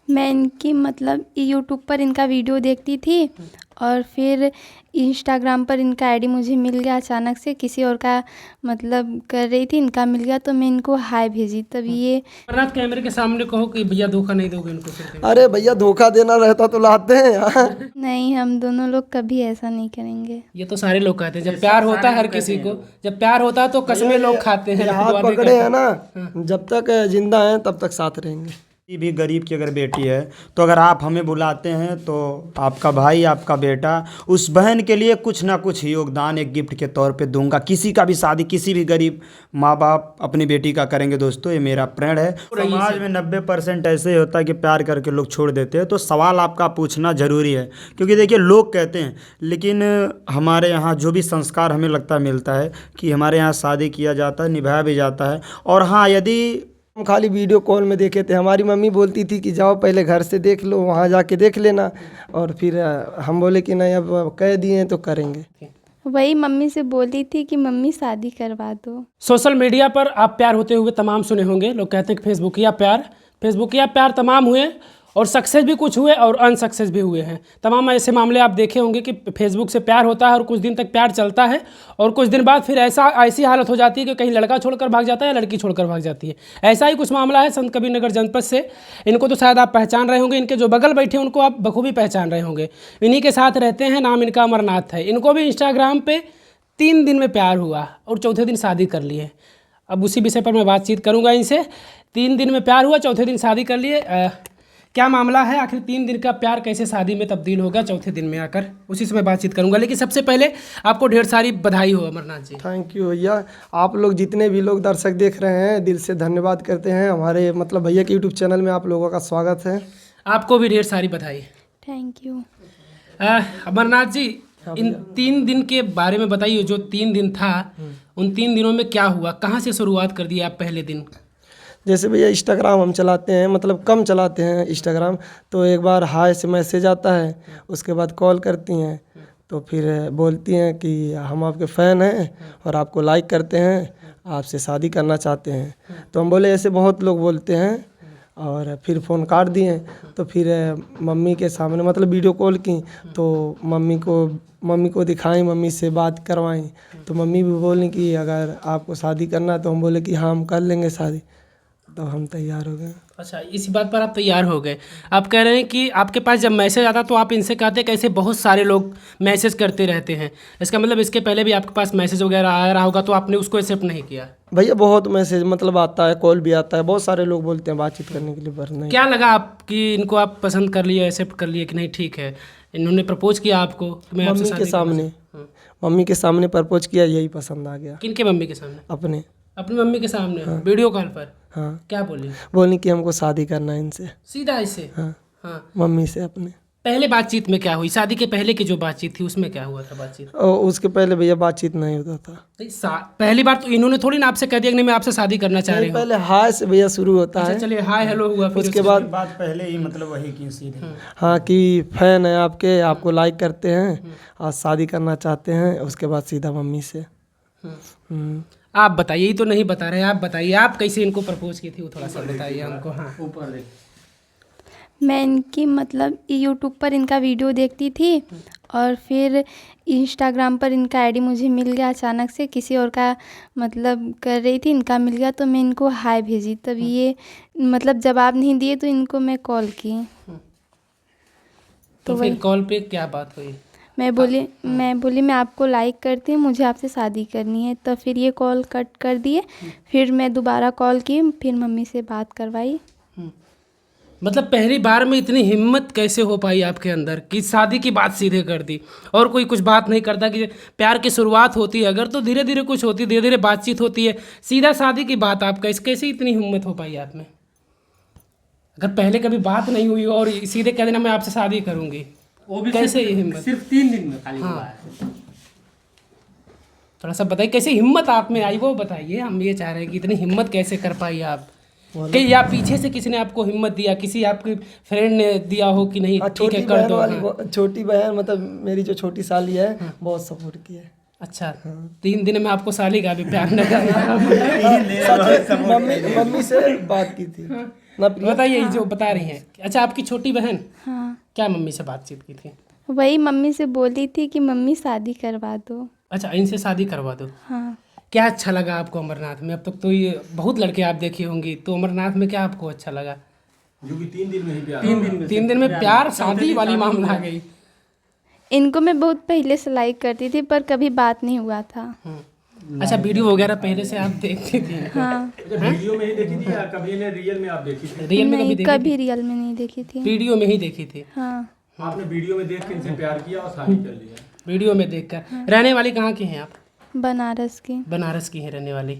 मैं इनकी मतलब यूट्यूब पर इनका वीडियो देखती थी और फिर इंस्टाग्राम पर इनका आईडी मुझे मिल गया अचानक से, किसी और का मतलब कर रही थी, इनका मिल गया तो मैं इनको हाय भेजी, तब ये। अमरनाथ कैमरे के सामने कहो कि भैया धोखा नहीं दोगे इनको फिर। अरे भैया धोखा देना रहता तो लाते हैं यार। नहीं, हम दोनों लोग कभी ऐसा नहीं करेंगे। ये तो सारे लोग कहते हैं जब प्यार होता है हर किसी को, जब प्यार होता है तो कसमें लोग खाते हैं। ये हाथ वादे पकड़े करते हैं ना, जब तक जिंदा हैं तब तक साथ रहेंगे। किसी भी गरीब की अगर बेटी है तो अगर आप हमें बुलाते हैं तो आपका भाई, आपका बेटा उस बहन के लिए कुछ ना कुछ योगदान एक गिफ्ट के तौर पे दूंगा। किसी का भी शादी किसी भी गरीब माँ बाप अपनी बेटी का करेंगे दोस्तों, ये मेरा प्रण है। समाज में 90% ऐसे ही होता है कि प्यार करके लोग छोड़ देते हैं, तो सवाल आपका पूछना ज़रूरी है। क्योंकि देखिए लोग कहते हैं, लेकिन हमारे यहाँ जो भी संस्कार हमें लगता मिलता है कि हमारे यहाँ शादी किया जाता है, निभाया भी जाता है। और हाँ, यदि हम खाली वीडियो कॉल में देखे थे, हमारी मम्मी बोलती थी कि जाओ पहले घर से देख लो, वहाँ जाके देख लेना, और फिर हम बोले कि नहीं अब कह दिए हैं तो करेंगे। वही मम्मी से बोली थी कि मम्मी शादी करवा दो। सोशल मीडिया पर आप प्यार होते हुए तमाम सुने होंगे। लोग कहते हैं कि फेसबुकिया प्यार तमाम हुए और सक्सेस भी कुछ हुए और अनसक्सेस भी हुए हैं। तमाम ऐसे मामले आप देखे होंगे कि फेसबुक से प्यार होता है और कुछ दिन तक प्यार चलता है और कुछ दिन बाद फिर ऐसी हालत हो जाती है कि कहीं लड़का छोड़कर भाग जाता है या लड़की छोड़कर भाग जाती है। ऐसा ही कुछ मामला है संत कबीर नगर जनपद से। इनको तो शायद आप पहचान रहे होंगे, इनके जो बगल बैठे उनको आप बखूबी पहचान रहे होंगे। इन्हीं के साथ रहते हैं, नाम इनका अमरनाथ है। इनको भी इंस्टाग्राम पर 3 दिन में प्यार हुआ और चौथे दिन शादी कर लिए। अब उसी विषय पर मैं बातचीत करूंगा इनसे। 3 दिन में प्यार हुआ, चौथे दिन शादी कर लिए। क्या मामला है, आखिर 3 दिन का प्यार कैसे शादी में तब्दील होगा चौथे दिन में आकर, उसी से मैं बातचीत करूंगा। लेकिन सबसे पहले आपको ढेर सारी बधाई हो अमरनाथ जी। थैंक यू भैया। आप लोग जितने भी लोग दर्शक देख रहे हैं, दिल से धन्यवाद करते हैं। हमारे मतलब भैया के यूट्यूब चैनल में आप लोगों का स्वागत है। आपको भी ढेर सारी बधाई। Thank you. अमरनाथ जी, इन 3 दिन के बारे में बताइए। जो 3 दिन था, उन 3 दिनों में क्या हुआ, कहाँ से शुरुआत कर दी आप पहले दिन? जैसे भैया इंस्टाग्राम हम चलाते हैं, मतलब कम चलाते हैं इंस्टाग्राम, तो एक बार हाय से मैसेज आता है, उसके बाद कॉल करती हैं, तो फिर बोलती हैं कि हम आपके फ़ैन हैं और आपको लाइक करते हैं, आपसे शादी करना चाहते हैं। तो हम बोले ऐसे बहुत लोग बोलते हैं, और फिर फ़ोन काट दिए। तो फिर मम्मी के सामने मतलब वीडियो कॉल की, तो मम्मी को दिखाई, मम्मी से बात करवाई, तो मम्मी भी बोली कि अगर आपको शादी करना है, तो हम बोले कि हाँ हम कर लेंगे शादी। तो हम तैयार हो गए। अच्छा, इसी बात पर आप तैयार हो गए। आप कह रहे हैं कि आपके पास जब मैसेज आता तो आप इनसे कहते हैं कैसे बहुत सारे लोग मैसेज करते रहते हैं, इसका मतलब इसके पहले भी आपके पास मैसेज वगैरह आ रहा होगा तो आपने उसको एक्सेप्ट नहीं किया? भैया बहुत मैसेज मतलब आता है, कॉल भी आता है, बहुत सारे लोग बोलते हैं बातचीत करने के लिए, पर नहीं। क्या लगा आपकी इनको आप पसंद कर लिए, एक्सेप्ट कर लिए कि नहीं ठीक है? इन्होंने प्रपोज किया आपको कि मैं आपसे मम्मी शादी के सामने, मम्मी के सामने प्रपोज किया, यही पसंद आ गया। किनके मम्मी के सामने? अपनी मम्मी के सामने? वीडियो कॉल पर? हाँ। क्या बोली? बोली कि हमको शादी करना है इनसे। सीधा ऐसे? हाँ, हाँ। मम्मी से अपने। पहले बातचीत में क्या हुई? शादी के पहले की जो बातचीत थी उसमें क्या हुआ था बातचीत? और उसके पहले भैया बातचीत नहीं होता था। पहली बार तो इन्होंने थोड़ी ना आपसे कह दिया कि नहीं मैं आपसे शादी करना चाह रही हूँ। पहले हाय से भैया शुरू होता है। चलिए हाय हेलो हुआ, फिर उसके बाद बात पहले ही मतलब वही की सीधे। हाँ कि फैन है आपके, आपको लाइक करते हैं और शादी करना चाहते हैं। उसके बाद सीधा मम्मी से। आप बताइए, यही तो नहीं बता रहे, आप बताइए आप कैसे इनको प्रपोज की थी, वो थोड़ा सा बताइए हमको। हाँ, ऊपर मैं इनकी मतलब यूट्यूब पर इनका वीडियो देखती थी और फिर इंस्टाग्राम पर इनका आईडी मुझे मिल गया अचानक से, किसी और का मतलब कर रही थी, इनका मिल गया तो मैं इनको हाय भेजी, तब ये मतलब जवाब नहीं दिए तो इनको मैं कॉल की। तो फिर कॉल पे क्या बात हुई? मैं बोली मैं आपको लाइक करती हूँ, मुझे आपसे शादी करनी है। तो फिर ये कॉल कट कर दिए। फिर मैं दोबारा कॉल की, फिर मम्मी से बात करवाई। मतलब पहली बार में इतनी हिम्मत कैसे हो पाई आपके अंदर कि शादी की बात सीधे कर दी? और कोई कुछ बात नहीं करता कि प्यार की शुरुआत होती है अगर तो धीरे धीरे कुछ होती है, धीरे धीरे बातचीत होती है, सीधा शादी की बात आप कैसे इतनी हिम्मत हो पाई आप में? अगर पहले कभी बात नहीं हुई और सीधे कह देना मैं आपसे शादी करूँगी, वो भी कैसे ये हिम्मत? सिर्फ 3 दिन में खाली हुआ है। थोड़ा सा बताइए कैसे हिम्मत आप में आई, वो बताइए। हम ये चाह रहे हैं कि इतनी हिम्मत कैसे कर पाई आप, कि या पीछे से किसी ने आपको हिम्मत दिया, किसी आपके फ्रेंड ने दिया हो कि नहीं ठीक है कर दो? हाँ। छोटी बहन मतलब मेरी जो छोटी साली है, बहुत सपोर्ट किया है। अच्छा, 3 दिन में आपको साली का भी प्यार न करना? मम्मी से बात की थी। ना प्रिया। बताइए जो बता रही हैं। अच्छा, आपकी छोटी बहन हाँ, क्या मम्मी से बातचीत की थी? वही मम्मी से बोली थी कि मम्मी शादी करवा दो। अच्छा, इनसे शादी करवा दो। हाँ, क्या अच्छा लगा आपको अमरनाथ में? अब तक तो ये बहुत लड़के आप देखी होंगी, तो अमरनाथ में क्या आपको अच्छा लगा? जो कि 3 दिन में ही प्यार 3 दिन में प्यार, शादी वाली मामला आ गई। इनको मैं बहुत पहले से लाइक करती थी पर कभी बात नहीं हुआ था। अच्छा, वीडियो वगैरह पहले से आप देखती थी? हाँ, वीडियो में ही देखी थी या कभी इन्हें रियल में आप देखी थी? रियल में कभी नहीं, देखी कभी रियल में नहीं देखी थी। थी? वीडियो में ही देखी थी। हाँ, आपने वीडियो में देख के इनसे प्यार किया और शादी कर लिया। वीडियो में देखकर। रहने वाली कहाँ की हैं आप? बनारस की। बनारस की हैं रहने वाली।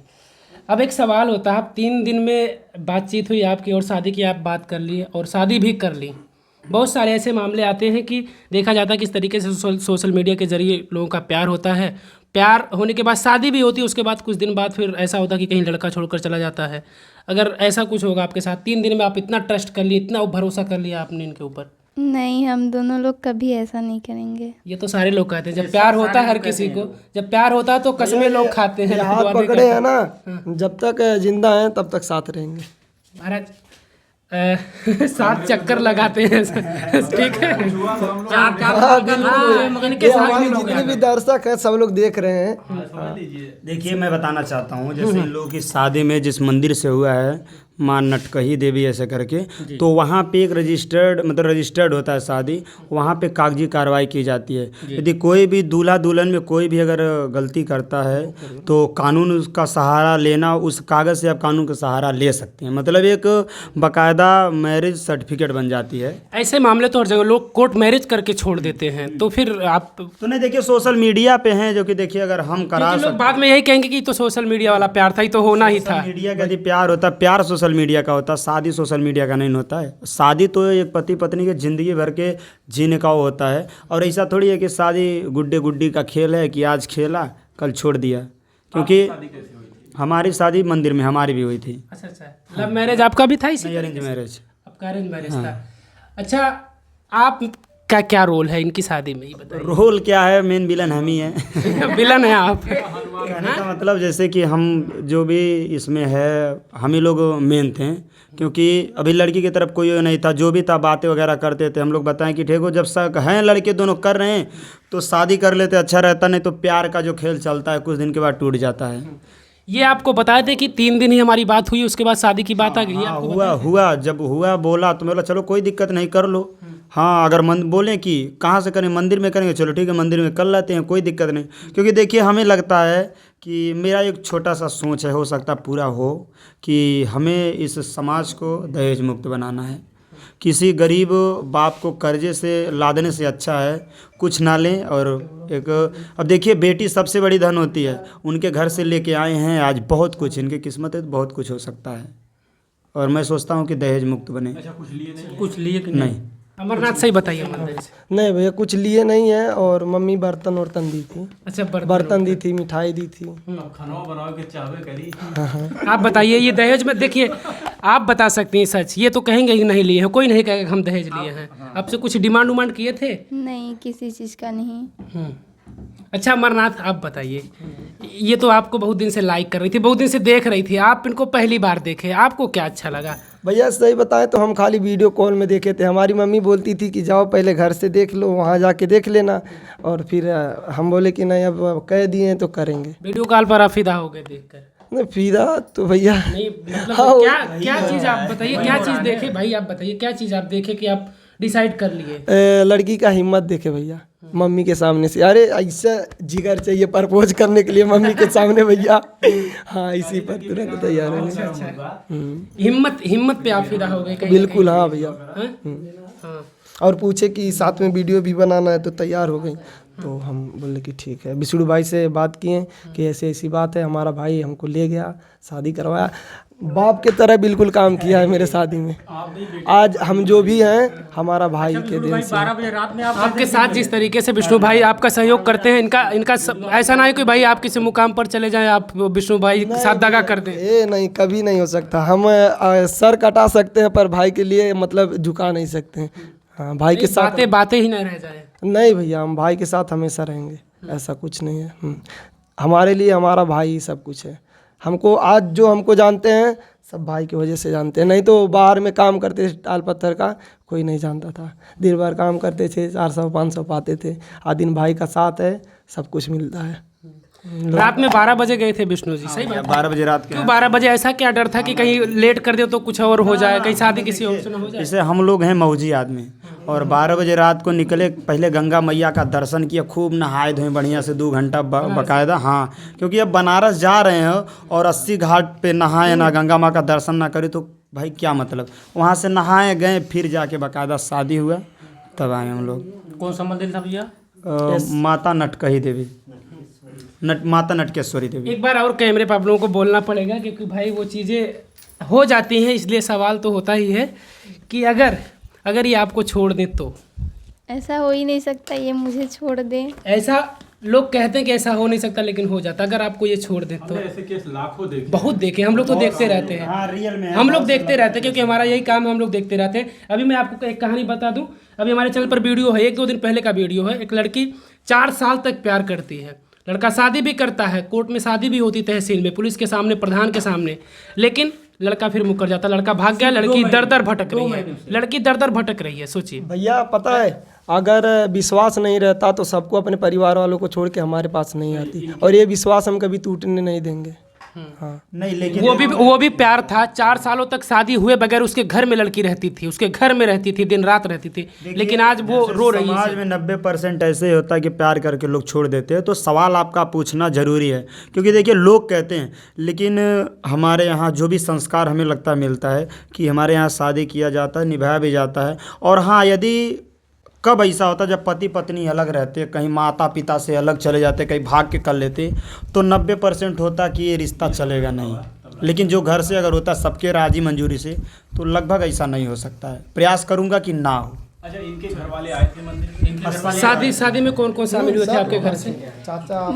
अब एक सवाल होता है, आप 3 दिन में बातचीत हुई आपकी और शादी की आप बात कर ली और शादी भी कर ली। बहुत सारे ऐसे मामले आते हैं कि देखा जाता है किस तरीके से सोशल मीडिया के ज़रिए लोगों का प्यार होता है। प्यार होने के बाद शादी भी होती है, उसके बाद कुछ दिन बाद फिर ऐसा होता है कि कहीं लड़का छोड़कर चला जाता है। अगर ऐसा कुछ होगा आपके साथ, 3 दिन में आप इतना ट्रस्ट कर लिए, इतना भरोसा कर लिया आपने इनके ऊपर? नहीं, हम दोनों लोग कभी ऐसा नहीं करेंगे। ये तो सारे लोग कहते हैं, जब प्यार होता है हर किसी को, जब प्यार होता है तो कसमें लोग खाते हैं। ये हाथ वादे पकड़े करते हैं ना, जब तक जिंदा हैं तब तक साथ रहेंगे। महाराज 7 चक्कर लगाते हैं, ठीक है। हाँ, बिल्कुल। इनके ये साथ हमारे भी लोग जितने हैं। भी दर्शक हैं सब लोग देख रहे हैं। समझ लीजिए। देखिए, मैं बताना चाहता हूँ, जैसे इन लोगों की शादी में जिस मंदिर से हुआ है, माँ नटकही देवी ऐसे करके, तो वहाँ पे एक रजिस्टर्ड होता है शादी, वहाँ पे कागजी कार्रवाई की जाती है। यदि कोई भी दूल्हा दुल्हन में कोई भी अगर गलती करता है तो कानून उसका सहारा लेना, उस कागज़ से आप कानून का सहारा ले सकते हैं। मतलब एक बाकायदा मैरिज सर्टिफिकेट बन जाती है। ऐसे मामले तो हर जगह लोग कोर्ट मैरिज करके छोड़ देते हैं, तो फिर आप तो नहीं, देखिए सोशल मीडिया पे हैं जो कि देखिए अगर हम करा क्योंकि लोग सकते बाद में यही कहेंगे कि तो सोशल मीडिया वाला प्यार था, ये तो होना ही था। मीडिया का यदि प्यार होता, प्यार सोशल मीडिया का होता, शादी सोशल मीडिया का नहीं होता है। शादी तो एक पति पत्नी के ज़िंदगी भर के जीने का वो होता है, और ऐसा थोड़ी है कि शादी गुड्डे गुड्डी का खेल है कि आज खेला कल छोड़ दिया। क्योंकि हमारी शादी मंदिर में हमारी भी हुई थी। अच्छा, लव मैरिज आपका भी था? इसी अरेंज मैरिज। आपका अरेंज मैरिज था। अच्छा, आप का क्या रोल है इनकी शादी में, ये बताइए। रोल क्या है, मेन विलन हम ही हैं। विलन है आप? कहने का मतलब जैसे कि हम जो भी इसमें है, हम ही लोग मेन थे, क्योंकि अभी लड़की की तरफ कोई नहीं था। जो भी था बातें वगैरह करते थे, हम लोग बताएं कि ठीक हो, जब तक हैं लड़के दोनों कर रहे हैं तो शादी कर लेते, अच्छा रहता। नहीं तो प्यार का जो खेल चलता है कुछ दिन के बाद टूट जाता है। ये आपको बताए थे कि 3 दिन ही हमारी बात हुई, उसके बाद शादी की बात आ गई? हाँ, हुआ जब हुआ बोला तो मैं बोला चलो कोई दिक्कत नहीं, कर लो। हाँ, अगर बोलें कि कहाँ से करें, मंदिर में करेंगे, चलो ठीक है मंदिर में कर लेते हैं, कोई दिक्कत नहीं। क्योंकि देखिए हमें लगता है कि मेरा एक छोटा सा सोच है, हो सकता पूरा हो, कि हमें इस समाज को दहेज मुक्त बनाना है। किसी गरीब बाप को कर्जे से लादने से अच्छा है कुछ ना लें। और एक अब देखिए बेटी सबसे बड़ी धन होती है, उनके घर से लेके आए हैं आज बहुत कुछ, इनकी किस्मत है तो बहुत कुछ हो सकता है। और मैं सोचता हूँ कि दहेज मुक्त बने। अच्छा, कुछ लिए नहीं? कुछ लिए कि नहीं। अमरनाथ सही बताइए। अमरनाथ नहीं भैया, कुछ लिए नहीं है, और मम्मी बर्तन वर्तन दी थी। अच्छा, बर्तन दी थी, मिठाई दी थी। अब खाना बनाओ के चाहवे करी। आप बताइए, ये दहेज में देखिए, आप बता सकती हैं सच, ये तो कहेंगे कि नहीं लिए हैं, कोई नहीं कहेगा हम दहेज लिए हैं। आपसे कुछ डिमांड उमांड किए थे? नहीं, किसी चीज़ का नहीं। अच्छा अमरनाथ, आप बताइए, ये तो आपको बहुत दिन से लाइक कर रही थी, बहुत दिन से देख रही थी, आप इनको पहली बार देखे, आपको क्या अच्छा लगा? भैया सही बताएं तो हम खाली वीडियो कॉल में देखे थे। हमारी मम्मी बोलती थी कि जाओ पहले घर से देख लो, वहाँ जाके देख लेना। और फिर हम बोले कि नहीं, अब कह दिए हैं तो करेंगे। वीडियो कॉल पर आप फिदा हो गए देखकर? नहीं, फिदा तो भैया नहीं, मतलब हाँ, क्या चीज़ आप बताइए, क्या चीज़ देखे भाई, आप बताइए क्या चीज़ आप देखे कि आप डिसाइड कर लिए? लड़की का हिम्मत देखे भैया, मम्मी के सामने से। अरे ऐसा जिगर चाहिए प्रपोज करने के लिए मम्मी के सामने भैया। हाँ, इसी पर तुरंत तैयार हो गए। अच्छा, हिम्मत पे आप फिदा हो गए कहीं? बिल्कुल हाँ भैया। हाँ। और पूछे कि साथ में वीडियो भी बनाना है तो तैयार हो गई। तो हम बोले कि ठीक है। विष्णु भाई से बात किए कि ऐसी ऐसी बात है, हमारा भाई हमको ले गया, शादी करवाया, बाप के तरह बिल्कुल काम किया है मेरे शादी में। आज हम जो भी हैं हमारा भाई के देन से। 12 बजे रात में आपके साथ जिस तरीके से विष्णु भाई आपका सहयोग करते हैं, इनका ऐसा ना है कि भाई आप किसी मुकाम पर चले जाएं, आप विष्णु भाई के साथ दगा कर दें। ये नहीं, कभी नहीं हो सकता। हम सर कटा सकते हैं पर भाई के लिए मतलब झुका नहीं सकते हैं। हाँ, भाई के साथ बातें ही ना रह जाए। नहीं भैया, हम भाई के साथ हमेशा रहेंगे, ऐसा कुछ नहीं है। हमारे लिए हमारा भाई सब कुछ है। हमको आज जो हमको जानते हैं सब भाई की वजह से जानते हैं, नहीं तो बाहर में काम करते थे टाल पत्थर का, कोई नहीं जानता था। दिन भर काम करते थे, 400-500 पाते थे। आज दिन भाई का साथ है, सब कुछ मिलता है। रात में 12 बजे गए थे विष्णु जी, सही बात? 12 बजे रात के। क्यों 12 बजे? ऐसा क्या डर था कि कहीं लेट कर दे तो कुछ और हो जाए, कहीं शादी किसी और से ना हो जाए? जैसे हम लोग हैं मौजी आदमी, और 12 बजे रात को निकले, पहले गंगा मैया का दर्शन किया, खूब नहाए धोए बढ़िया से 2 घंटा बकायदा। हाँ, क्योंकि अब बनारस जा रहे हैं और 80 घाट पे नहाए ना, गंगा माँ का दर्शन ना करे तो भाई क्या मतलब। वहाँ से नहाए गए, फिर जाके बकायदा शादी हुआ, तब आए हम लोग। कौन सा मंदिर था भैया? माता नटकही देवी, माता नटकेश्वरी देवी। एक बार और कैमरे पर आप लोगों को बोलना पड़ेगा, क्योंकि भाई वो चीज़ें हो जाती हैं, इसलिए सवाल तो होता ही है कि अगर ये आपको छोड़ दें तो? ऐसा हो ही नहीं सकता ये मुझे छोड़ दें। ऐसा लोग कहते हैं कि ऐसा हो नहीं सकता, लेकिन हो जाता। अगर आपको ये छोड़ दें तो? हमने ऐसे केस लाखों देखे, बहुत देखे हम लोग, तो देखते रहते हैं। हाँ, रियल में हम लोग देखते रहते हैं, क्योंकि हमारा यही काम है, हम लोग देखते रहते हैं। अभी मैं आपको एक कहानी बता दूं, अभी हमारे चैनल पर वीडियो है, 1-2 दिन पहले का वीडियो है। एक लड़की 4 साल तक प्यार करती है, लड़का शादी भी करता है, कोर्ट में शादी भी होती, तहसील में, पुलिस के सामने, प्रधान के सामने, लेकिन लड़का फिर मुकर जाता, लड़का भाग गया, लड़की दर भटक रही है, लड़की दर भटक रही है। सोचिए भैया, पता है अगर विश्वास नहीं रहता तो सबको अपने परिवार वालों को छोड़ के हमारे पास नहीं आती, और ये विश्वास हम कभी टूटने नहीं देंगे। हाँ, नहीं, लेकिन वो भी प्यार था। 4 सालों तक शादी हुए बगैर उसके घर में लड़की रहती थी, उसके घर में रहती थी, दिन रात रहती थी, लेकिन आज वो रो रही है। समाज में 90% ऐसे ही होता है कि प्यार करके लोग छोड़ देते हैं। तो सवाल आपका पूछना जरूरी है, क्योंकि देखिए लोग कहते हैं, लेकिन हमारे यहाँ जो भी संस्कार हमें लगता है मिलता है कि हमारे यहाँ शादी किया जाता है, निभाया भी जाता है। और हाँ, यदि कब ऐसा होता है जब पति पत्नी अलग रहते हैं, कहीं माता पिता से अलग चले जाते, कहीं भाग के कर लेते, तो 90% होता कि ये रिश्ता चलेगा नहीं। लेकिन जो घर से अगर होता सबके राजी मंजूरी से, तो लगभग ऐसा नहीं हो सकता है। प्रयास करूंगा कि ना हो। अच्छा, इनके घर वाले आए थे मंदिर? शादी में कौन कौन शामिल हुए थे आपके घर से?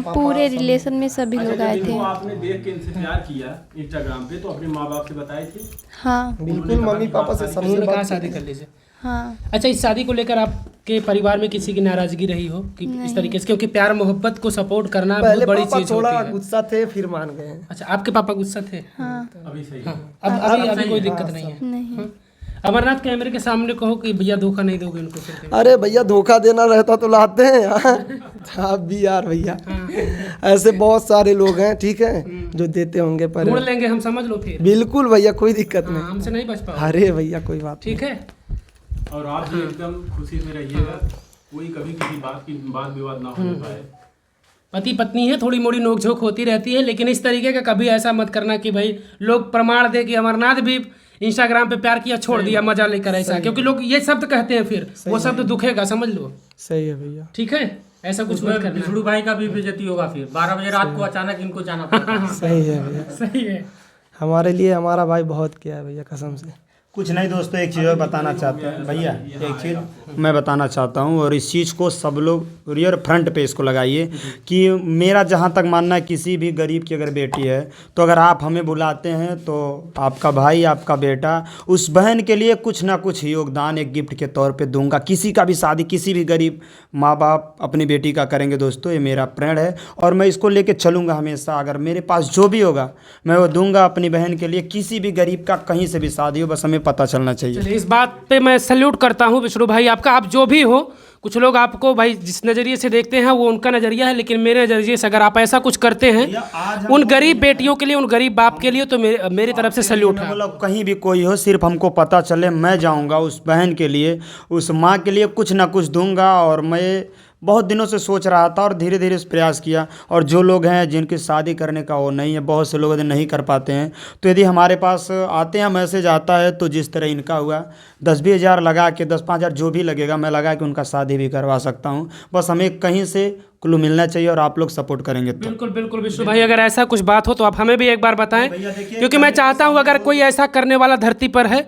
पूरे रिलेशन में सभी लोग आए थे। जिनको आपने देख के इनसे प्यार किया इंस्टाग्राम पे, तो अपने माँ बाप से बताए थे? हाँ बिल्कुल, मम्मी पापा से सबसे उन्होंने कहा बात शादी कर लीजिए। हाँ। अच्छा, इस शादी को लेकर आपके परिवार में किसी की नाराजगी रही हो कि इस तरीके से? क्योंकि प्यार मोहब्बत को सपोर्ट करना बहुत बड़ी चीज होती थोड़ा है। गुस्सा थे, फिर मान गए। अच्छा, आपके पापा गुस्सा थे? हाँ। अभी सही है। हाँ, अभी कोई दिक्कत नहीं है। नहीं। अमरनाथ, कैमरे के सामने कहो कि भैया धोखा नहीं दोगे उनको फिर? अरे भैया, धोखा देना रहता तो लाते हैं आप भी यार भैया। ऐसे बहुत सारे लोग हैं, ठीक है, जो देते होंगे, पर ढूंढ लेंगे हम, समझ लो फिर। बिल्कुल भैया, कोई दिक्कत हाँ, नहीं। हमसे नहीं बच पाओ। अरे भैया, कोई बात ठीक है। और आप भी एकदम खुशी से रहिएगा, कोई कभी किसी बात की वाद विवाद ना होने पाए। पति पत्नी है, थोड़ी मोड़ी नोकझोंक होती रहती है, लेकिन इस तरीके का कभी ऐसा मत करना कि भाई लोग प्रमाण दे कि अमरनाथ भी इंस्टाग्राम पे प्यार किया, छोड़ दिया, मजा लेकर, ऐसा। क्योंकि लोग ये शब्द कहते हैं, फिर वो शब्द दुखेगा, समझ लो। सही है भैया। ठीक है, ऐसा कुछ मत करना। विष्णु भाई का भी बेइज्जती होगा फिर 12 बजे रात को अचानक इनको जाना पड़ा। सही है भैया, सही है। हमारे लिए हमारा भाई बहुत किया है भैया, कसम से। कुछ नहीं दोस्तों, एक चीज़ और बताना चाहते हैं भैया, एक चीज़ मैं बताना चाहता हूँ, और इस चीज़ को सब लोग रियर फ्रंट पे इसको लगाइए कि मेरा जहाँ तक मानना है, किसी भी गरीब की अगर बेटी है, तो अगर आप हमें बुलाते हैं तो आपका भाई, आपका बेटा, उस बहन के लिए कुछ ना कुछ योगदान एक गिफ्ट के तौर पे दूंगा। किसी का भी शादी, किसी भी गरीब माँ बाप अपनी बेटी का करेंगे दोस्तों, ये मेरा प्रण है, और मैं इसको लेके चलूँगा हमेशा। अगर मेरे पास जो भी होगा मैं वो दूंगा अपनी बहन के लिए। किसी भी गरीब का कहीं से भी शादी हो, बस हमें पता चलना चाहिए। चलिए, इस बात पे मैं सल्यूट करता हूँ विष्णु भाई आपका। आप जो भी हो, कुछ लोग आपको भाई जिस नज़रिए से देखते हैं वो उनका नज़रिया है, लेकिन मेरे नज़रिए से अगर आप ऐसा कुछ करते हैं उन गरीब बेटियों के लिए, उन गरीब बाप के लिए, तो मेरी तरफ से सल्यूट है। मतलब कहीं भी कोई हो, सिर्फ हमको पता चले, मैं जाऊंगा उस बहन के लिए, उस माँ के लिए कुछ ना कुछ दूंगा। और मैं बहुत दिनों से सोच रहा था और धीरे धीरे प्रयास किया। और जो लोग हैं जिनकी शादी करने का वो नहीं है, बहुत से लोग यदि नहीं कर पाते हैं, तो यदि हमारे पास आते हैं, मैसेज आता है, तो जिस तरह इनका हुआ 10-20 हज़ार लगा के, 10-5 हज़ार जो भी लगेगा मैं लगा के उनका शादी भी करवा सकता हूँ। बस हमें कहीं से क्लू मिलना चाहिए और आप लोग सपोर्ट करेंगे तो। बिल्कुल बिल्कुल विष्णु भाई, अगर ऐसा कुछ बात हो तो आप हमें भी एक बार बताएं, क्योंकि मैं चाहता हूं अगर कोई ऐसा करने वाला धरती पर है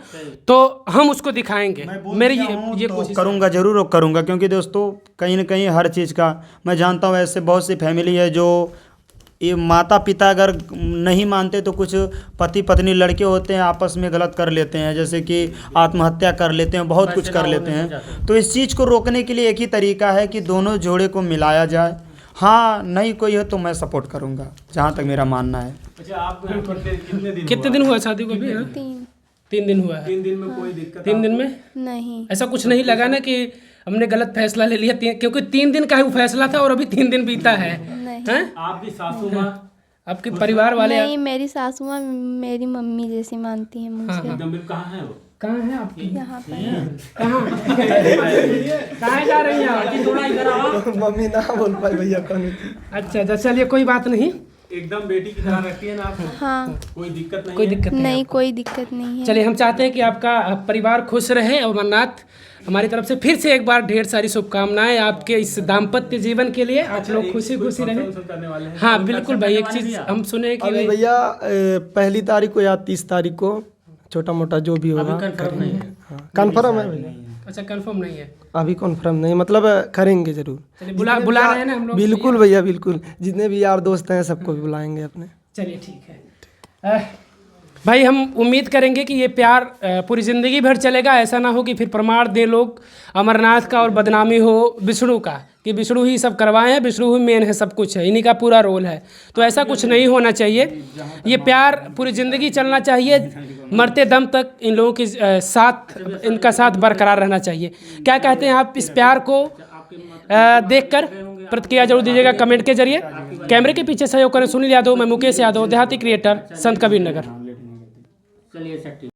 तो हम उसको दिखाएंगे। मेरी ये तो कोशिश करूंगा, जरूर और करूंगा, क्योंकि दोस्तों कहीं ना कहीं हर चीज़ का मैं जानता हूं। ऐसे बहुत सी फैमिली है जो ये माता पिता अगर नहीं मानते तो कुछ पति पत्नी लड़के होते हैं आपस में गलत कर लेते हैं, जैसे कि आत्महत्या कर लेते हैं, बहुत कुछ कर लेते हैं। तो इस चीज़ को रोकने के लिए एक ही तरीका है कि दोनों जोड़े को मिलाया जाए। हाँ नहीं कोई है तो मैं सपोर्ट करूँगा, जहाँ तक मेरा मानना है। अच्छा आप कितने कितने दिन हुआ शादी को अभी? हाँ? 3 दिन हुआ है। 3 दिन में कोई दिक्कत 3 दिन में नहीं। ऐसा कुछ नहीं लगा ना कि हमने गलत फैसला ले लिया? क्योंकि 3 दिन का ही वो फैसला था और अभी 3 दिन बीता है। नहीं। हैं? आपकी सासू माँ आपके परिवार वाले नहीं, मेरी सासू माँ मेरी मम्मी जैसी मानती है मुझे। एकदम कहाँ है वो? कहाँ है आपकी? यहाँ पर कहाँ जा रही हैं आप? थोड़ा इधर आओ। मम्मी ना बोल पाए भैया कौन। अच्छा चलिए कोई बात नहीं, एकदम बेटी की तरह रखती है ना आप? हाँ। कोई दिक्कत नहीं कोई है? दिक्कत नहीं। नहीं, कोई दिक्कत नहीं है। चलिए हम चाहते हैं कि आपका परिवार खुश रहे। अमरनाथ हमारी तरफ से फिर से एक बार ढेर सारी शुभकामनाएं आपके इस दाम्पत्य जीवन के लिए। आप लोग खुशी खुशी रहें। फंक्शन करने वाले हैं? हाँ बिल्कुल भाई, एक चीज़ हम सुने कि अभी भाई भैया 1 तारीख को या 30 तारीख को छोटा मोटा जो भी होगा कंफर्म नहीं है। कन्फर्म है भैया। अच्छा कंफर्म नहीं है। अभी कन्फर्म नहीं, मतलब करेंगे जरूर। चलिए बुला रहे हैं ना हम लोग। बिल्कुल भैया बिल्कुल, जितने भी यार दोस्त हैं सबको भी बुलाएंगे अपने। चलिए ठीक है। भाई हम उम्मीद करेंगे कि ये प्यार पूरी ज़िंदगी भर चलेगा। ऐसा ना हो कि फिर प्रमाण दे लोग अमरनाथ का और बदनामी हो विष्णु का, कि विष्णु ही सब करवाए हैं, विष्णु ही मेन है, सब कुछ है, इन्हीं का पूरा रोल है। तो ऐसा कुछ नहीं होना चाहिए। ये प्यार पूरी ज़िंदगी चलना चाहिए, मरते दम तक इन लोगों के साथ, इनका साथ बरकरार रहना चाहिए। क्या कहते हैं आप इस प्यार को देखकर? प्रतिक्रिया जरूर दीजिएगा कमेंट के जरिए। कैमरे के पीछे सहयोग करें सुनील यादव, मैं मुकेश यादव, देहाती क्रिएटर, संत कबीर नगर। चलिए सर ठीक।